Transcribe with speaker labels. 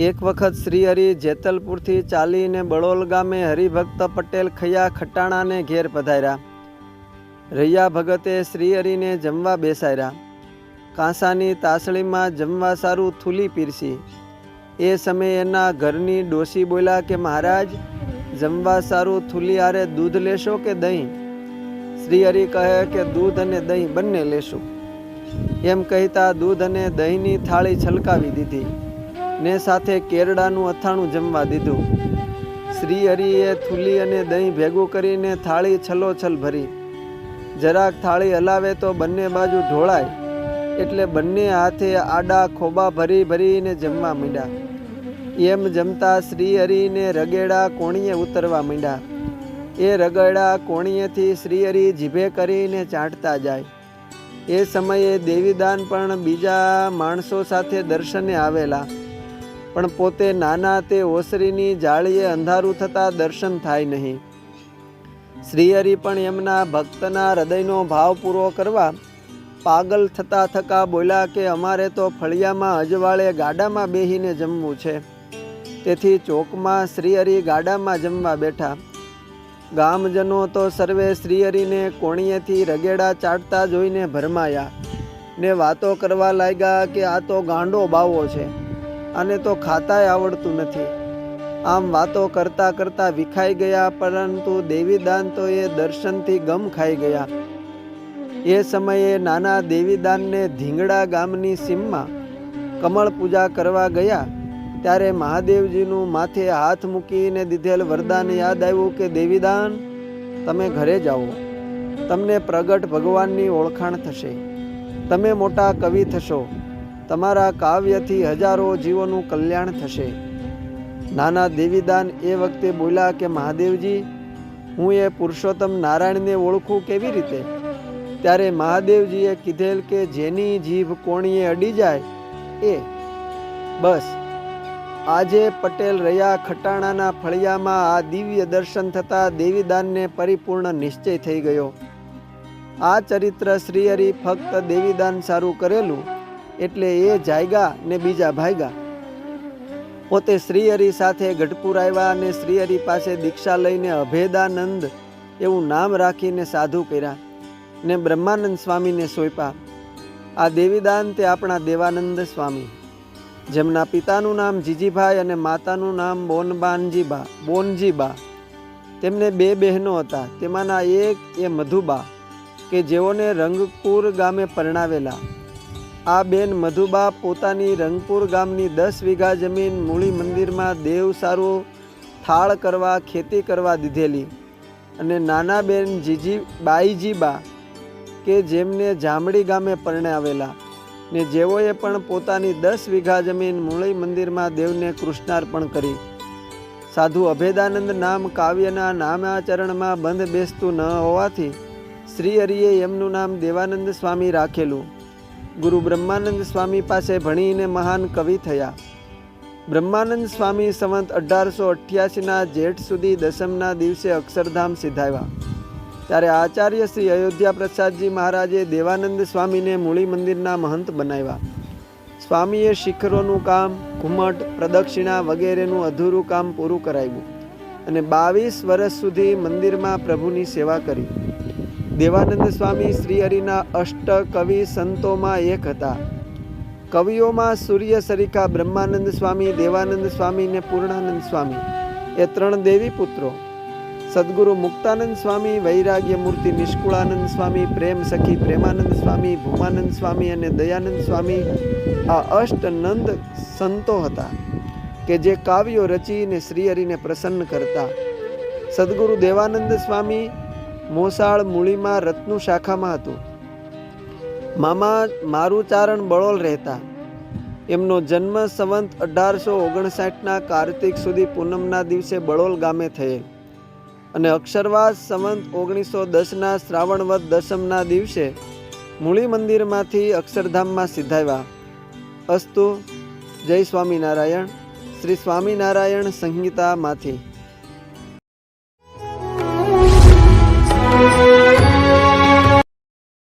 Speaker 1: એક વખત શ્રીહરિ જેતલપુરથી ચાલીને બળોલ ગામે હરિભક્ત પટેલ ખૈયા ખટાણાને ઘેર પધાર્યા. રૈયા ભગતે શ્રીહરિને જમવા બેસાડ્યા. કાંસાની તાસળીમાં જમવા સારું થૂલી પીરસી. એ સમયે એના ઘરની ડોશી બોલ્યા કે મહારાજ, જમવા સારું થૂલી હારે દૂધ લેશો કે દહીં? શ્રીહરિ કહે કે દૂધ અને દહીં બંને લેશું. એમ કહેતા દૂધ અને દહીંની થાળી છલકાવી દીધી ને સાથે કેરડાનું અથાણું જમવા દીધું. શ્રીહરિએ થૂલી અને દહીં ભેગું કરીને થાળી છલોછલ ભરી. જરાક થાળી હલાવે તો બંને બાજુ ઢોળાય એટલે બંને હાથે આડા ખોબા ભરી ભરીને જમવા માંડ્યા. એમ જમતા શ્રીહરિને રગેડા કોણીએ ઉતરવા માંડ્યા. એ રગડા કોણીએથી શ્રીહરિ જીભે કરીને ચાટતા જાય. એ સમયે દેવીદાન પણ બીજા માણસો સાથે દર્શને આવેલા, પણ પોતે નાના તે ઓસરીની જાળીએ અંધારું થતાં દર્શન થાય નહીં. શ્રીહરિ પણ એમના ભક્તના હૃદયનો ભાવ પૂરો કરવા પાગલ થતા થકા બોલ્યા કે અમારે તો ફળિયામાં અજવાળે ગાડામાં બેહીને જમવું છે. તેથી ચોકમાં શ્રીહરિ ગાડામાં જમવા બેઠા. ગામજનો તો સર્વે શ્રીહરિને કોણીએથી રગેડા ચાટતા જોઈને ભરમાયા ને વાતો કરવા લાગ્યા કે આ તો ગાંડો બાવો છે, આને તો ખાતાય આવડતું નથી. આમ વાતો કરતા કરતા વિખાઈ ગયા, પરંતુ દેવીદાન તો એ દર્શનથી ગમ ખાઈ ગયા. એ સમયે નાના દેવીદાનને ધીંગડા ગામની સીમમાં કમળ પૂજા કરવા ગયા ત્યારે મહાદેવજીનું માથે હાથ મૂકીને દીધેલ વરદાન યાદ આવ્યું કે દેવીદાન, તમે ઘરે જાઓ, તમને પ્રગટ ભગવાનની ઓળખાણ થશે, તમે મોટા કવિ થશો, તમારા કાવ્યથી હજારો જીવોનું કલ્યાણ થશે. નાના દેવીદાન એ વખતે બોલ્યા કે મહાદેવજી, હું એ પુરુષોત્તમ નારાયણને ઓળખું કેવી રીતે? ત્યારે મહાદેવજીએ કીધેલ કે જેની જીભ કોણીએ અડી જાય એ બસ. આજે પટેલ રૈયા ખટાણાના ફળિયામાં આ દિવ્ય દર્શન થતાં દેવીદાનને પરિપૂર્ણ નિશ્ચય થઈ ગયો. આ ચરિત્ર શ્રીહરિ ફક્ત દેવીદાન સારું કરેલું એટલે એ જાયગા ને બીજા ભાગ્યા. પોતે શ્રીહરિ સાથે ગઢપુર આવ્યા અને શ્રીહરિ પાસે દીક્ષા લઈને અભેદાનંદ એવું નામ રાખીને સાધુ કર્યા ને બ્રહ્માનંદ સ્વામીને સોંપ્યા. આ દેવીદાન તે આપણા દેવાનંદ સ્વામી, જેમના પિતાનું નામ જીજીભાઈ અને માતાનું નામ બોનજીબા. તેમને 2 બહેનો હતા. તેમાંના એક એ મધુબા કે જેઓને રંગપુર ગામે પરણાવેલા. આ બેન મધુબા પોતાની રંગપુર ગામની 10 વીઘા જમીન મૂળી મંદિરમાં દેવ સારું થાળ કરવા ખેતી કરવા દીધેલી, અને નાના બેન બાઈજીબા કે જેમને જામડી ગામે પરણાવેલા ને જેઓએ પણ પોતાની 10 વીઘા જમીન મૂળી મંદિરમાં દેવને કૃષ્ણાર્પણ કરી. સાધુ અભેદાનંદ નામ કાવ્યના નામાચરણમાં બંધ બેસતું ન હોવાથી શ્રીહરિએ એમનું નામ દેવાનંદ સ્વામી રાખેલું. ગુરુ બ્રહ્માનંદ સ્વામી પાસે ભણીને મહાન કવિ થયા. બ્રહ્માનંદ સ્વામી સંવત 1888ના જેઠ સુધી દસમના દિવસે અક્ષરધામ સિધાવ્યા. ત્યારે આચાર્ય શ્રી અયોધ્યા પ્રસાદજી મહારાજે દેવાનંદ સ્વામીને મૂળી મંદિરના મહંત બનાવ્યા. સ્વામીએ શિખરોનું કામ, ઘુમટ, પ્રદક્ષિણા વગેરેનું અધૂરું કામ પૂરું કરાવ્યું અને 22 વર્ષ સુધી મંદિરમાં પ્રભુની સેવા કરી. દેવાનંદ સ્વામી શ્રીહરિના અષ્ટ કવિ સંતોમાં એક હતા. કવિઓમાં સૂર્ય સરિખા બ્રહ્માનંદ સ્વામી, દેવાનંદ સ્વામી ને પૂર્ણાનંદ સ્વામી એ 3 દેવી પુત્રો. સદગુરુ મુક્તાનંદ સ્વામી, વૈરાગ્ય મૂર્તિ નિષ્કુળાનંદ સ્વામી, પ્રેમ સખી પ્રેમાનંદ સ્વામી, ભૂમાનંદ સ્વામી અને દયાનંદ સ્વામી આ અષ્ટ નંદ સંતો હતા કે જે કાવ્યો રચીને શ્રીહરિને પ્રસન્ન કરતા. સદગુરુ દેવાનંદ સ્વામી મોસાળ મૂળીમાં રત્નુ શાખામાં હતું. મામા મારુચારણ બળોલ રહેતા. એમનો જન્મ સંવત 1859ના કાર્તિક સુધી પૂનમના દિવસે બળોલ ગામે થયેલ અને અક્ષરવાસ સંવત 1910ના શ્રાવણવદ દસમના દિવસે મૂળી મંદિરમાંથી અક્ષરધામમાં સિધાવ્યા. અસ્તુ. જય સ્વામિનારાયણ. શ્રી સ્વામિનારાયણ સંહિતામાંથી.